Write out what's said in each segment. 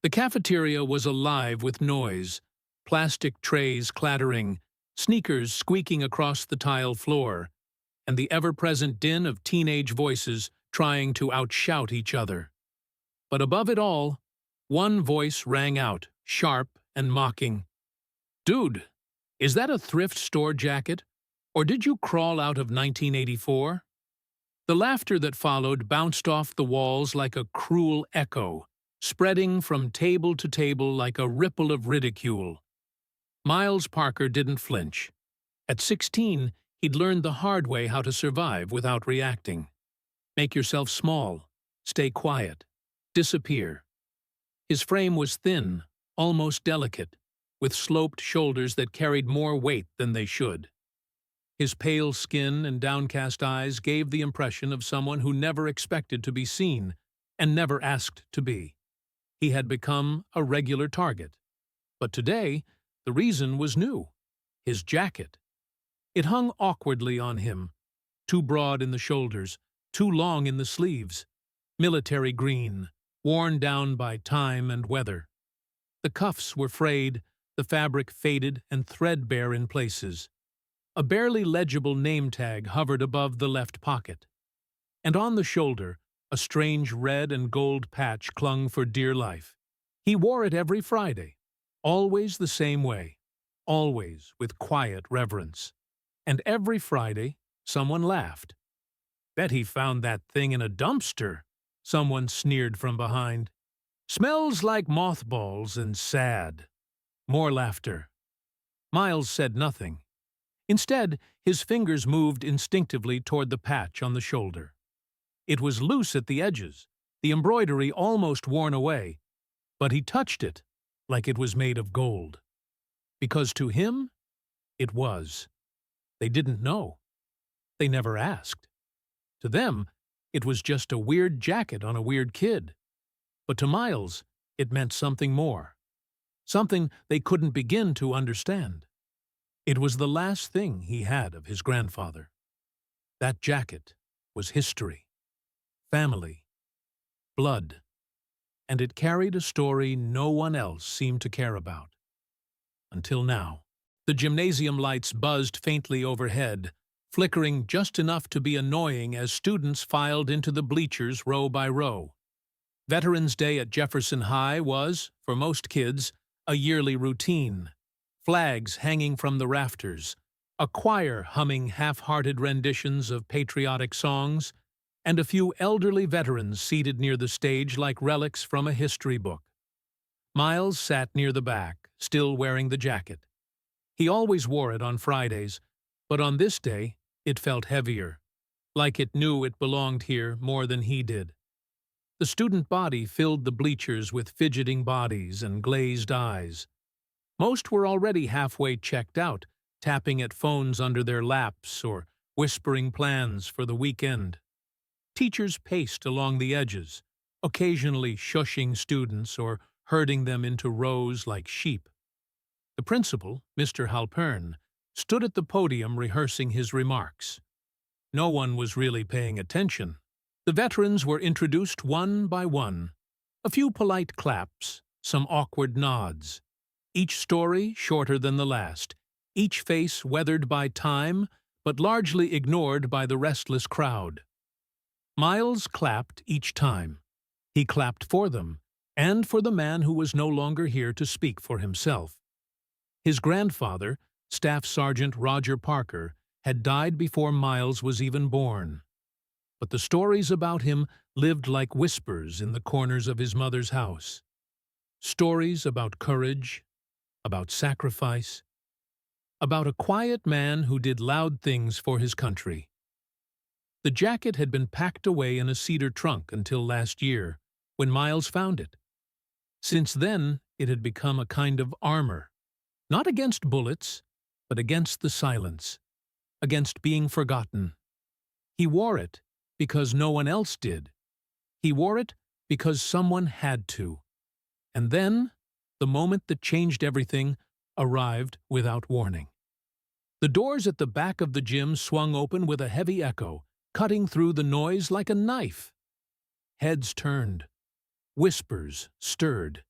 The cafeteria was alive with noise, plastic trays clattering, sneakers squeaking across the tile floor, and the ever-present din of teenage voices trying to outshout each other. But above it all, one voice rang out, sharp and mocking. "Dude, is that a thrift store jacket? Or did you crawl out of 1984? The laughter that followed bounced off the walls like a cruel echo, spreading from table to table like a ripple of ridicule. Miles Parker didn't flinch. At 16, he'd learned the hard way how to survive without reacting. Make yourself small, stay quiet, disappear. His frame was thin, almost delicate, with sloped shoulders that carried more weight than they should. His pale skin and downcast eyes gave the impression of someone who never expected to be seen and never asked to be. He had become a regular target. But today, the reason was new. His jacket. It hung awkwardly on him, too broad in the shoulders, too long in the sleeves, military green, worn down by time and weather. The cuffs were frayed, the fabric faded and threadbare in places. A barely legible name tag hovered above the left pocket. And on the shoulder, a strange red and gold patch clung for dear life. He wore it every Friday, always the same way, always with quiet reverence. And every Friday, someone laughed. "Bet he found that thing in a dumpster," someone sneered from behind. "Smells like mothballs and sad." More laughter. Miles said nothing. Instead, his fingers moved instinctively toward the patch on the shoulder. It was loose at the edges, the embroidery almost worn away, but he touched it like it was made of gold. Because to him, it was. They didn't know. They never asked. To them, it was just a weird jacket on a weird kid. But to Miles, it meant something more. Something they couldn't begin to understand. It was the last thing he had of his grandfather. That jacket was history, family, blood, and it carried a story no one else seemed to care about. Until now. The gymnasium lights buzzed faintly overhead, flickering just enough to be annoying as students filed into the bleachers row by row. Veterans Day at Jefferson High was, for most kids, a yearly routine. Flags hanging from the rafters, a choir humming half-hearted renditions of patriotic songs, and a few elderly veterans seated near the stage like relics from a history book. Miles sat near the back, still wearing the jacket. He always wore it on Fridays, but on this day it felt heavier, like it knew it belonged here more than he did. The student body filled the bleachers with fidgeting bodies and glazed eyes. Most were already halfway checked out, tapping at phones under their laps or whispering plans for the weekend. Teachers paced along the edges, occasionally shushing students or herding them into rows like sheep. The principal, Mr. Halpern, stood at the podium rehearsing his remarks. No one was really paying attention. The veterans were introduced one by one. A few polite claps, some awkward nods. Each story shorter than the last, each face weathered by time, but largely ignored by the restless crowd. Miles clapped each time. He clapped for them, and for the man who was no longer here to speak for himself. His grandfather, Staff Sergeant Roger Parker, had died before Miles was even born. But the stories about him lived like whispers in the corners of his mother's house. Stories about courage, about sacrifice, about a quiet man who did loud things for his country. The jacket had been packed away in a cedar trunk until last year, when Miles found it. Since then, it had become a kind of armor, not against bullets, but against the silence, against being forgotten. He wore it because no one else did. He wore it because someone had to. And then, the moment that changed everything arrived without warning. The doors at the back of the gym swung open with a heavy echo, cutting through the noise like a knife. Heads turned. Whispers stirred.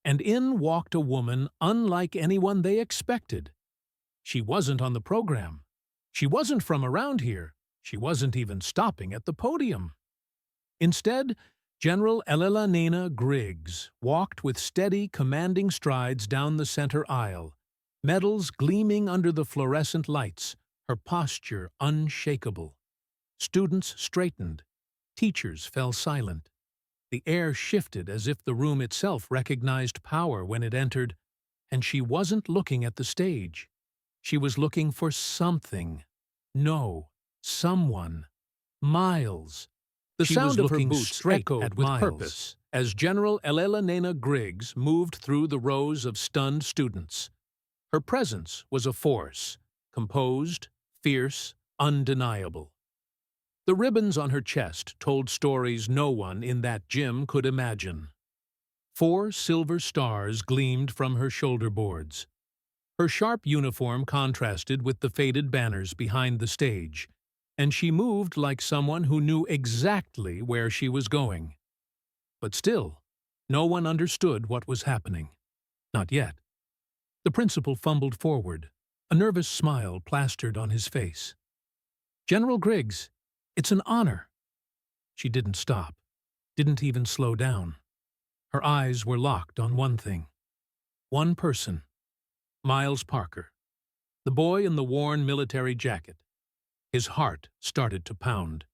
and in walked a woman unlike anyone they expected. She wasn't on the program. She wasn't from around here. She wasn't even stopping at the podium. Instead, General Elena Griggs walked with steady, commanding strides down the center aisle, medals gleaming under the fluorescent lights, her posture unshakable. Students straightened. Teachers fell silent. The air shifted as if the room itself recognized power when it entered, and she wasn't looking at the stage. She was looking for something. No, someone. Miles. The sound of her boots echoed with purpose as General Elena Griggs moved through the rows of stunned students. Her presence was a force, composed, fierce, undeniable. The ribbons on her chest told stories no one in that gym could imagine. 4 silver stars gleamed from her shoulder boards. Her sharp uniform contrasted with the faded banners behind the stage, and she moved like someone who knew exactly where she was going. But still, no one understood what was happening. Not yet. The principal fumbled forward, a nervous smile plastered on his face. "General Griggs, it's an honor." She didn't stop, didn't even slow down. Her eyes were locked on one thing. One person. Miles Parker, the boy in the worn military jacket. His heart started to pound.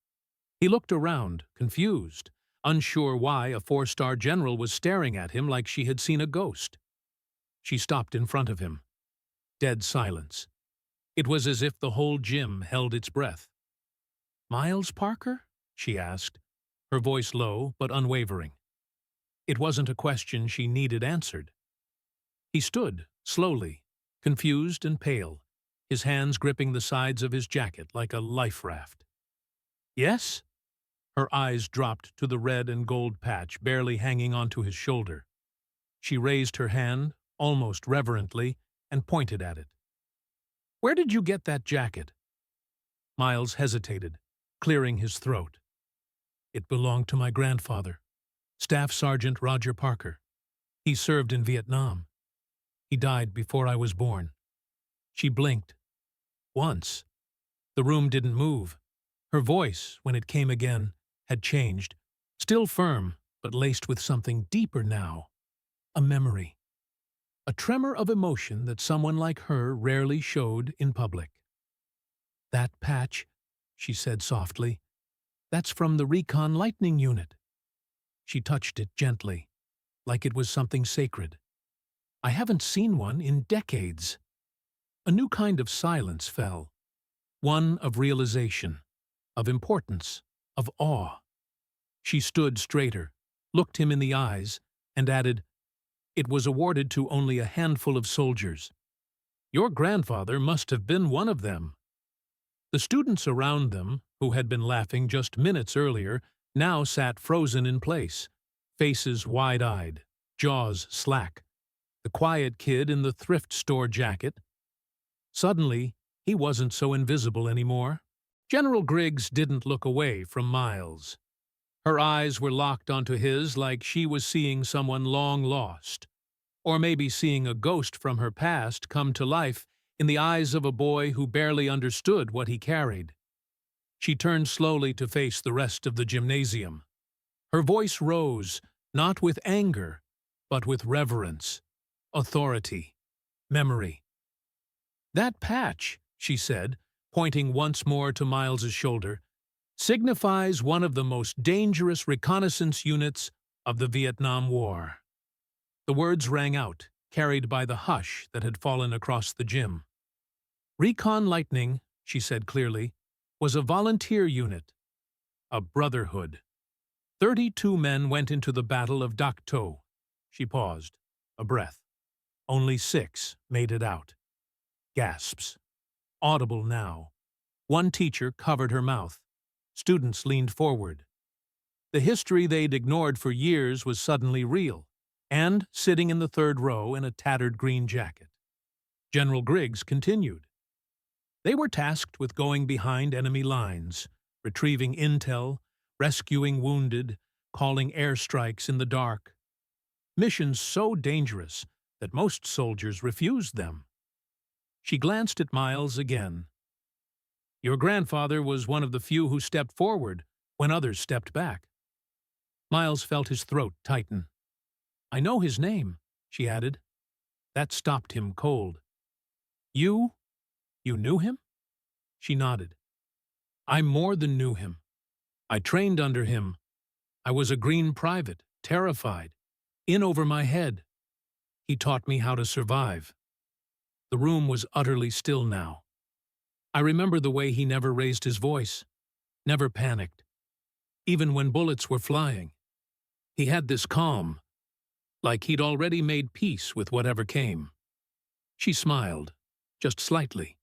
He looked around, confused, unsure why a 4-star general was staring at him like she had seen a ghost. She stopped in front of him. Dead silence. It was as if the whole gym held its breath. "Miles Parker?" she asked, her voice low but unwavering. It wasn't a question she needed answered. He stood, slowly, confused and pale, his hands gripping the sides of his jacket like a life raft. "Yes?" Her eyes dropped to the red and gold patch barely hanging onto his shoulder. She raised her hand, almost reverently, and pointed at it. "Where did you get that jacket?" Miles hesitated, clearing his throat. "It belonged to my grandfather, Staff Sergeant Roger Parker. He served in Vietnam. He died before I was born." She blinked. Once. The room didn't move. Her voice, when it came again, had changed, still firm, but laced with something deeper now. A memory. A tremor of emotion that someone like her rarely showed in public. "That patch," she said softly, "that's from the Recon Lightning Unit." She touched it gently, like it was something sacred. "I haven't seen one in decades." A new kind of silence fell. One of realization, of importance, of awe. She stood straighter, looked him in the eyes, and added, "It was awarded to only a handful of soldiers. Your grandfather must have been one of them." The students around them, who had been laughing just minutes earlier, now sat frozen in place, faces wide-eyed, jaws slack. The quiet kid in the thrift store jacket. Suddenly, he wasn't so invisible anymore. General Griggs didn't look away from Miles. Her eyes were locked onto his like she was seeing someone long lost, or maybe seeing a ghost from her past come to life in the eyes of a boy who barely understood what he carried. She turned slowly to face the rest of the gymnasium. Her voice rose, not with anger, but with reverence, authority, memory. "That patch," she said, pointing once more to Miles's shoulder, "signifies one of the most dangerous reconnaissance units of the Vietnam War." The words rang out, carried by the hush that had fallen across the gym. "Recon Lightning," she said clearly, "was a volunteer unit, a brotherhood. 32 men went into the Battle of Dak To." She paused, a breath. "Only 6 made it out." Gasps. Audible now. One teacher covered her mouth. Students leaned forward. The history they'd ignored for years was suddenly real, and sitting in the third row in a tattered green jacket. General Griggs continued. They were tasked with going behind enemy lines, retrieving intel, rescuing wounded, calling airstrikes in the dark. missions so dangerous that most soldiers refused them. She glanced at Miles again. Your grandfather was one of the few who stepped forward when others stepped back. Miles felt his throat tighten. I know his name, she added. That stopped him cold. You knew him? She nodded. I more than knew him. I trained under him. I was a green private, terrified, in over my head. He taught me how to survive. The room was utterly still now. I remember the way he never raised his voice, never panicked, even when bullets were flying. He had this calm, like he'd already made peace with whatever came. She smiled, just slightly.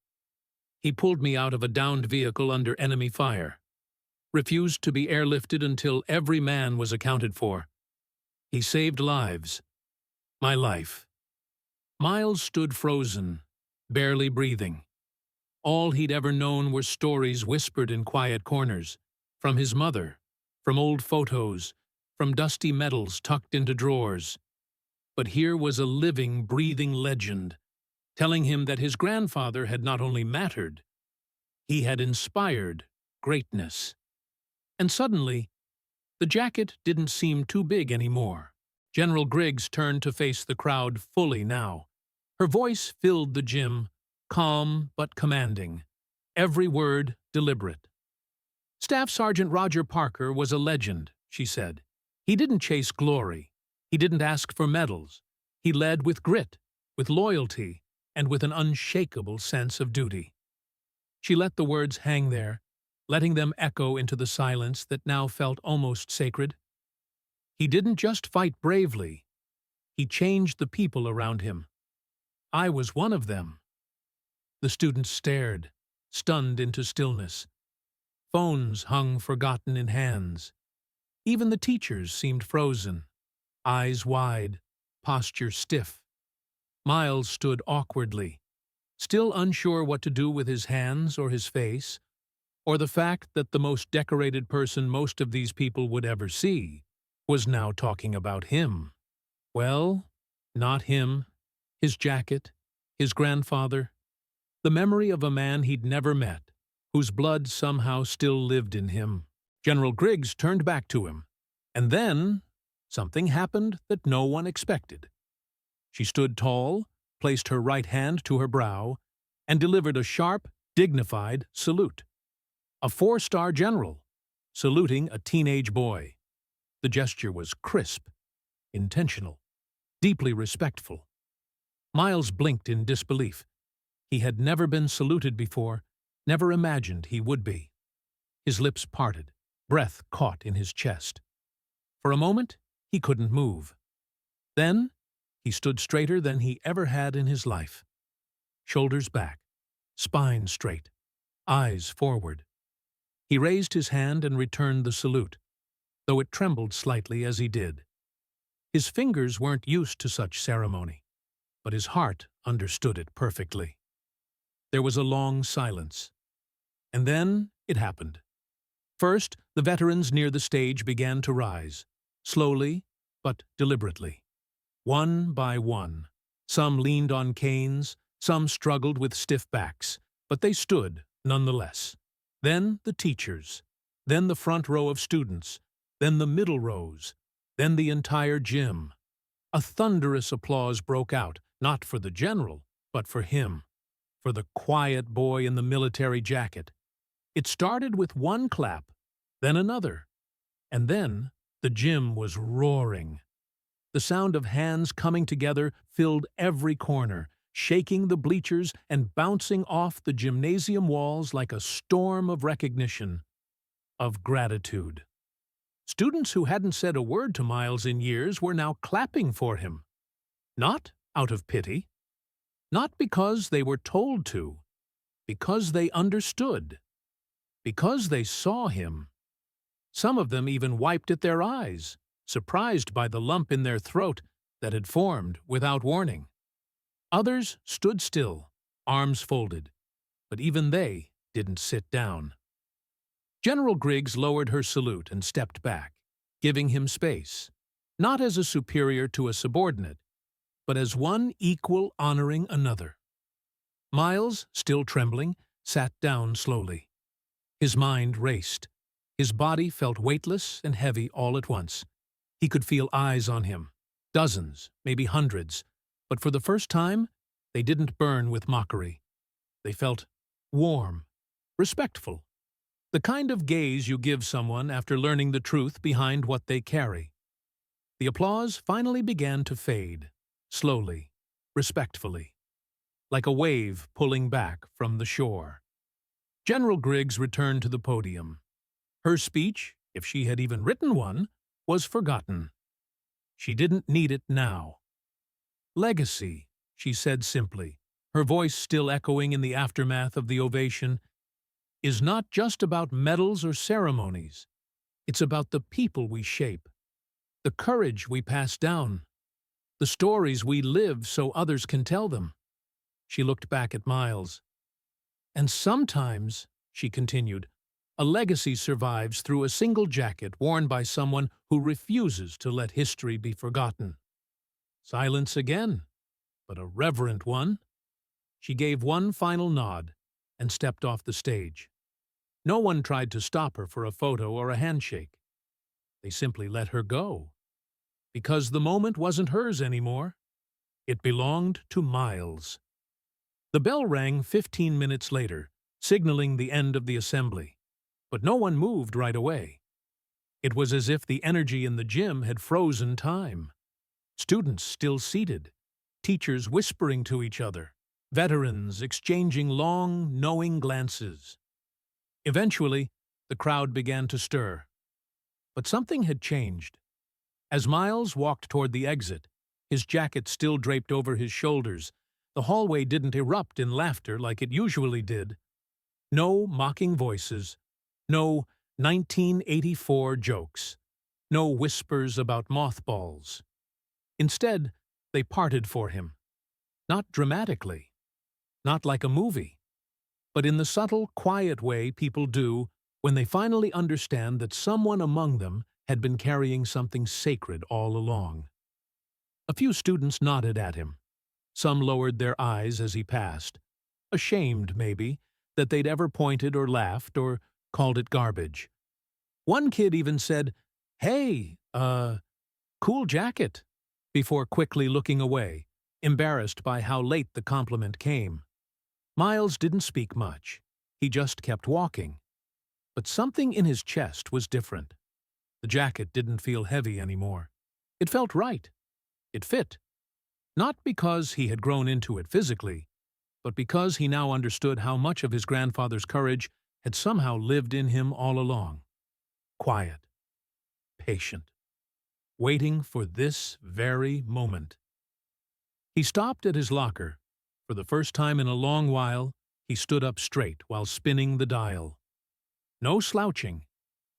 He pulled me out of a downed vehicle under enemy fire, refused to be airlifted until every man was accounted for. He saved lives. My life. Miles stood frozen, barely breathing. All he'd ever known were stories whispered in quiet corners, from his mother, from old photos, from dusty medals tucked into drawers. But here was a living, breathing legend, telling him that his grandfather had not only mattered, he had inspired greatness. And suddenly, the jacket didn't seem too big anymore. General Griggs turned to face the crowd fully now. Her voice filled the gym, calm but commanding, every word deliberate. Staff Sergeant Roger Parker was a legend, she said. He didn't chase glory. He didn't ask for medals. He led with grit, with loyalty, and with an unshakable sense of duty. She let the words hang there, letting them echo into the silence that now felt almost sacred. He didn't just fight bravely. He changed the people around him. I was one of them. The students stared, stunned into stillness. Phones hung forgotten in hands. Even the teachers seemed frozen, eyes wide, posture stiff. Miles stood awkwardly, still unsure what to do with his hands or his face, or the fact that the most decorated person most of these people would ever see was now talking about him. Well, not him, his jacket, his grandfather, the memory of a man he'd never met, whose blood somehow still lived in him. General Griggs turned back to him, and then something happened that no one expected. She stood tall, placed her right hand to her brow, and delivered a sharp, dignified salute. A 4-star general, saluting a teenage boy. The gesture was crisp, intentional, deeply respectful. Miles blinked in disbelief. He had never been saluted before, never imagined he would be. His lips parted, breath caught in his chest. For a moment, he couldn't move. Then, he stood straighter than he ever had in his life. Shoulders back, spine straight, eyes forward. He raised his hand and returned the salute, though it trembled slightly as he did. His fingers weren't used to such ceremony, but his heart understood it perfectly. There was a long silence. And then it happened. First, the veterans near the stage began to rise, slowly but deliberately. One by one. Some leaned on canes, some struggled with stiff backs, but they stood nonetheless. Then the teachers, then the front row of students, then the middle rows, then the entire gym. A thunderous applause broke out, not for the general, but for him, for the quiet boy in the military jacket. It started with one clap, then another, and then the gym was roaring. The sound of hands coming together filled every corner, shaking the bleachers and bouncing off the gymnasium walls like a storm of recognition, of gratitude. Students who hadn't said a word to Miles in years were now clapping for him. Not out of pity, not because they were told to, because they understood, because they saw him. Some of them even wiped at their eyes, surprised by the lump in their throat that had formed without warning. Others stood still, arms folded, but even they didn't sit down. General Griggs lowered her salute and stepped back, giving him space. not as a superior to a subordinate, but as one equal honoring another. Miles, still trembling, sat down slowly. His mind raced. His body felt weightless and heavy all at once. He could feel eyes on him, dozens, maybe hundreds, but for the first time, they didn't burn with mockery. They felt warm, respectful, the kind of gaze you give someone after learning the truth behind what they carry. The applause finally began to fade, slowly, respectfully, like a wave pulling back from the shore. General Griggs returned to the podium. Her speech, if she had even written one, was forgotten. She didn't need it now. Legacy, she said simply, her voice still echoing in the aftermath of the ovation, is not just about medals or ceremonies. It's about the people we shape, the courage we pass down, the stories we live so others can tell them. She looked back at Miles. And sometimes, she continued, a legacy survives through a single jacket worn by someone who refuses to let history be forgotten. Silence again, but a reverent one. She gave one final nod and stepped off the stage. No one tried to stop her for a photo or a handshake. They simply let her go. Because the moment wasn't hers anymore. It belonged to Miles. The bell rang 15 minutes later, signaling the end of the assembly. But no one moved right away. It was as if the energy in the gym had frozen time. Students still seated, teachers whispering to each other, veterans exchanging long, knowing glances. Eventually, the crowd began to stir. But something had changed. As Miles walked toward the exit, his jacket still draped over his shoulders, the hallway didn't erupt in laughter like it usually did. No mocking voices, no 1984 jokes, no whispers about mothballs. Instead, they parted for him. Not dramatically, not like a movie, but in the subtle, quiet way people do when they finally understand that someone among them had been carrying something sacred all along. A few students nodded at him. Some lowered their eyes as he passed, ashamed, maybe, that they'd ever pointed or laughed or called it garbage. One kid even said, "Hey, cool jacket," before quickly looking away, embarrassed by how late the compliment came. Miles didn't speak much. He just kept walking. But something in his chest was different. The jacket didn't feel heavy anymore. It felt right. It fit. Not because he had grown into it physically, but because he now understood how much of his grandfather's courage had somehow lived in him all along. Quiet. Patient. Waiting for this very moment. He stopped at his locker. For the first time in a long while, he stood up straight while spinning the dial. No slouching,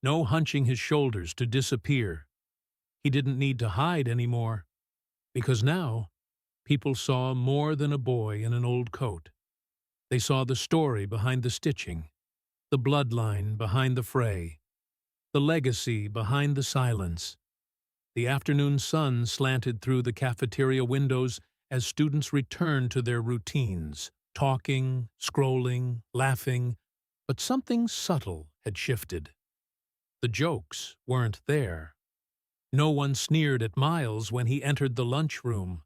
no hunching his shoulders to disappear. He didn't need to hide anymore, because now people saw more than a boy in an old coat. They saw the story behind the stitching, the bloodline behind the fray, the legacy behind the silence. The afternoon sun slanted through the cafeteria windows as students returned to their routines, talking, scrolling, laughing, but something subtle had shifted. The jokes weren't there. No one sneered at Miles when he entered the lunchroom.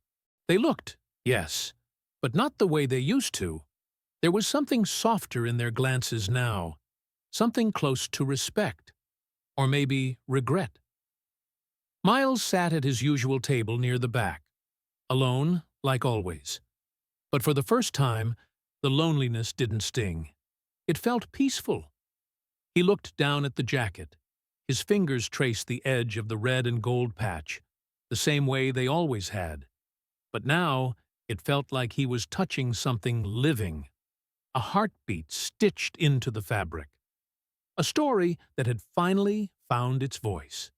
They looked, yes, but not the way they used to. There was something softer in their glances now, something close to respect, or maybe regret. Miles sat at his usual table near the back, alone, like always. But for the first time, the loneliness didn't sting. It felt peaceful. He looked down at the jacket. His fingers traced the edge of the red and gold patch, the same way they always had. But now, it felt like he was touching something living, a heartbeat stitched into the fabric, a story that had finally found its voice.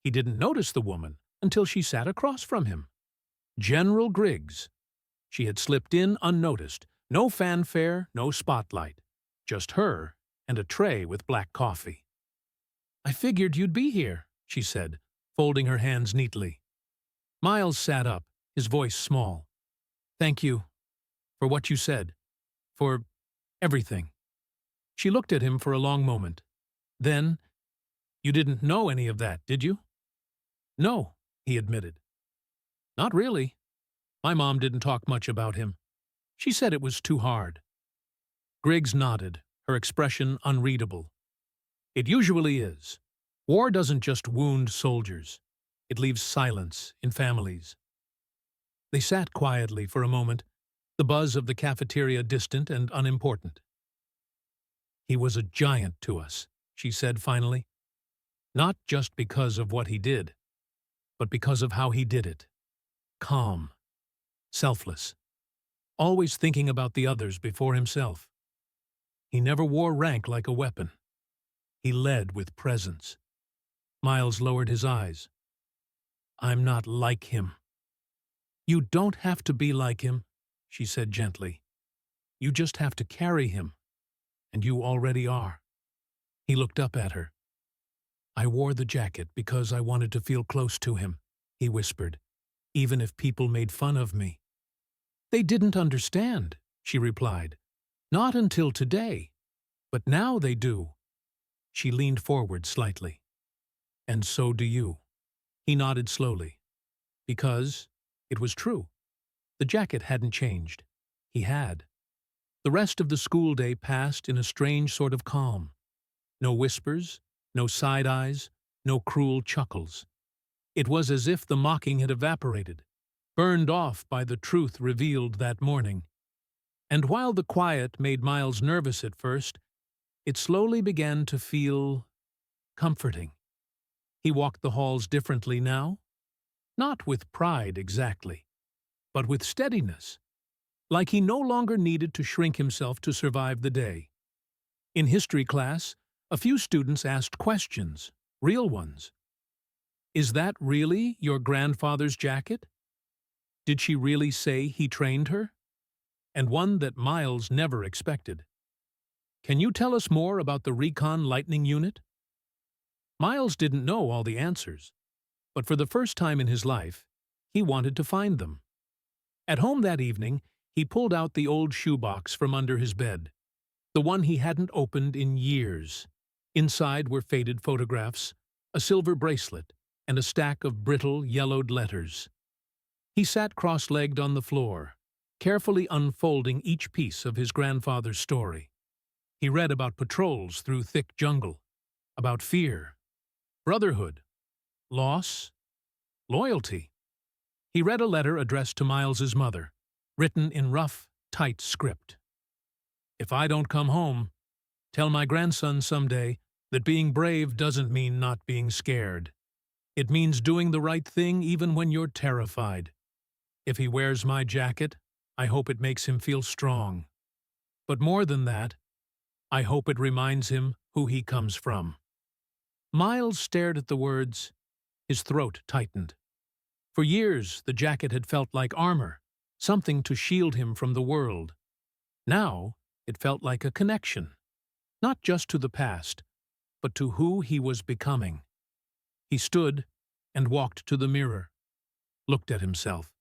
He didn't notice the woman until she sat across from him. General Griggs. She had slipped in unnoticed, no fanfare, no spotlight, just her and a tray with black coffee. "I figured you'd be here," she said, folding her hands neatly. Miles sat up, his voice small. "Thank you for what you said, for everything." She looked at him for a long moment. Then, "You didn't know any of that, did you?" "No," he admitted. "Not really. My mom didn't talk much about him. She said it was too hard." Griggs nodded, her expression unreadable. "It usually is. War doesn't just wound soldiers. It leaves silence in families." They sat quietly for a moment, the buzz of the cafeteria distant and unimportant. "He was a giant to us," she said finally. "Not just because of what he did, but because of how he did it. Calm, selfless, always thinking about the others before himself. He never wore rank like a weapon. He led with presence." Miles lowered his eyes. "I'm not like him." "You don't have to be like him," she said gently. "You just have to carry him, and you already are." He looked up at her. "I wore the jacket because I wanted to feel close to him," he whispered, "even if people made fun of me." "They didn't understand," she replied. "Not until today. But now they do." She leaned forward slightly. "And so do you." He nodded slowly. Because it was true. The jacket hadn't changed. He had. The rest of the school day passed in a strange sort of calm. No whispers, no side eyes, no cruel chuckles. It was as if the mocking had evaporated, burned off by the truth revealed that morning. And while the quiet made Miles nervous at first, it slowly began to feel comforting. He walked the halls differently now, not with pride exactly, but with steadiness, like he no longer needed to shrink himself to survive the day. In history class, a few students asked questions, real ones. "Is that really your grandfather's jacket? Did she really say he trained her?" And one that Miles never expected. "Can you tell us more about the Recon Lightning Unit?" Miles didn't know all the answers, but for the first time in his life, he wanted to find them. At home that evening, he pulled out the old shoebox from under his bed, the one he hadn't opened in years. Inside were faded photographs, a silver bracelet, and a stack of brittle, yellowed letters. He sat cross-legged on the floor, carefully unfolding each piece of his grandfather's story. He read about patrols through thick jungle, about fear, brotherhood, loss, loyalty. He read a letter addressed to Miles's mother, written in rough, tight script. "If I don't come home, tell my grandson someday that being brave doesn't mean not being scared. It means doing the right thing even when you're terrified. If he wears my jacket, I hope it makes him feel strong. But more than that, I hope it reminds him who he comes from." Miles stared at the words. His throat tightened. For years, the jacket had felt like armor, something to shield him from the world. Now, it felt like a connection, not just to the past, but to who he was becoming. He stood and walked to the mirror, looked at himself.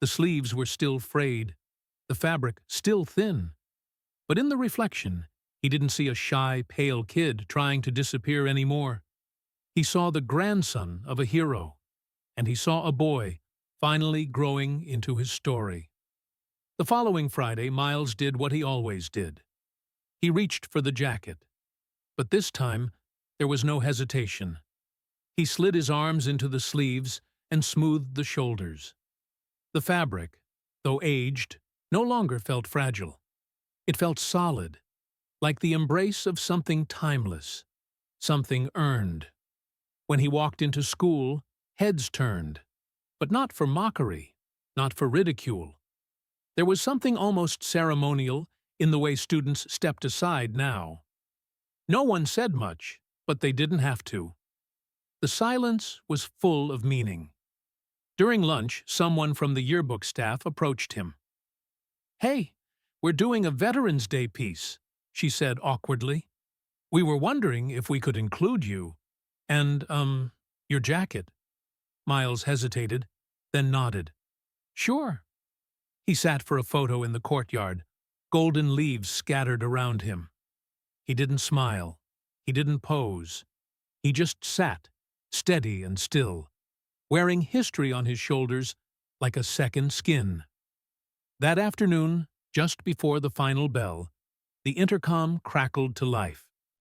The sleeves were still frayed, the fabric still thin. But in the reflection, he didn't see a shy, pale kid trying to disappear anymore. He saw the grandson of a hero, and he saw a boy finally growing into his story. The following Friday, Miles did what he always did. He reached for the jacket. But this time, there was no hesitation. He slid his arms into the sleeves and smoothed the shoulders. The fabric, though aged, no longer felt fragile. It felt solid, like the embrace of something timeless, something earned. When he walked into school, heads turned, but not for mockery, not for ridicule. There was something almost ceremonial in the way students stepped aside now. No one said much, but they didn't have to. The silence was full of meaning. During lunch, someone from the yearbook staff approached him. "Hey, we're doing a Veterans Day piece," she said awkwardly. "We were wondering if we could include you. And, Your jacket? Miles hesitated, then nodded. Sure. He sat for a photo in the courtyard, golden leaves scattered around him. He didn't smile. He didn't pose. He just sat, steady and still, wearing history on his shoulders like a second skin. That afternoon, just before the final bell, the intercom crackled to life.